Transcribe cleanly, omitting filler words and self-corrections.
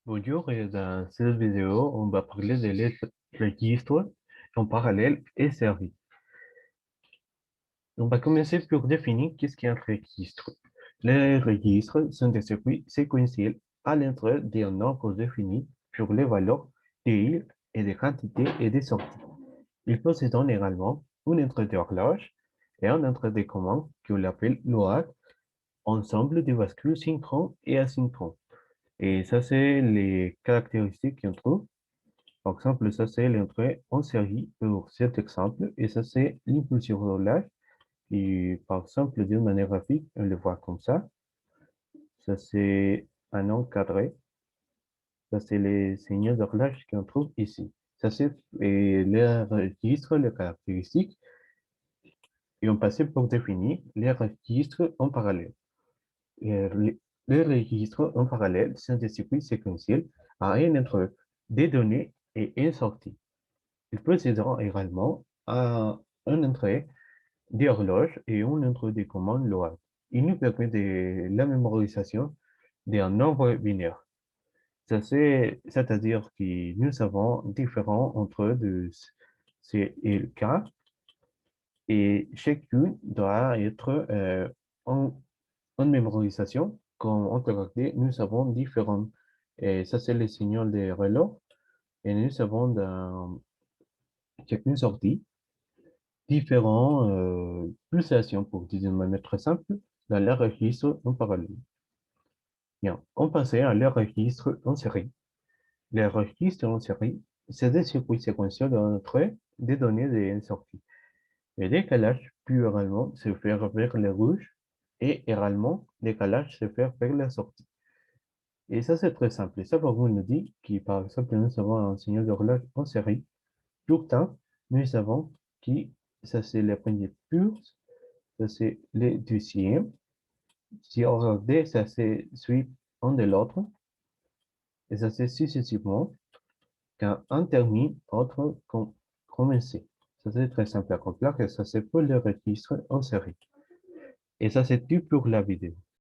Bonjour, et dans cette vidéo, on va parler de les registres en parallèle et série. On va commencer par définir qu'est-ce qu'est un registre. Les registres sont des circuits séquentiels à l'entrée d'un nombre défini pour les valeurs des et des quantités et des sorties. Ils possèdent également une entrée d'horloge et une entrée de commande qu'on appelle load, ensemble de bascules synchrones et asynchrones. Et ça, c'est les caractéristiques qu'on trouve. Par exemple, ça c'est l'entrée en série pour cet exemple, et ça c'est l'impulsion d'horloge. Et par exemple, d'une manière graphique, on le voit comme ça. Ça c'est un encadré. Ça c'est les signaux d'horloge qu'on trouve ici. Ça c'est les registres, les caractéristiques, et on passe pour définir les registres en parallèle. Et les registres en parallèle sont des circuits séquentiels à une entrée des données et une sortie. Il précisera également un entrée d'horloge et une entrée de commande load. Il nous permet de la mémorisation d'un nombre binaire. C'est-à-dire que nous avons différents entre de C et le K et chacune doit être en mémorisation. Comme on peut regarder, nous avons différents. Et ça, c'est le signal de relais. Et nous avons dans chacune sortie différentes pulsations, pour dire d'une manière très simple, dans les registres en parallèle. Bien, on passe à les registres en série. Les registres en série, c'est des circuits séquentiels d'entrée des données et une sortie. Le décalage peut également se faire vers les rouges et également le décalage se fait vers la sortie. Et ça, c'est très simple. Ça, par exemple, nous dit que, par exemple, nous avons un signal d'horloge en série. Pourtant, nous savons que ça, c'est le premier pulse. Ça, c'est le deuxième. Si on regarde, ça, c'est suit un de l'autre. Et ça, c'est successivement quand un termine, autre commencer. Ça, c'est très simple à comprendre. Et ça, c'est pour le registre en série. Et ça, c'est tout pour la vidéo.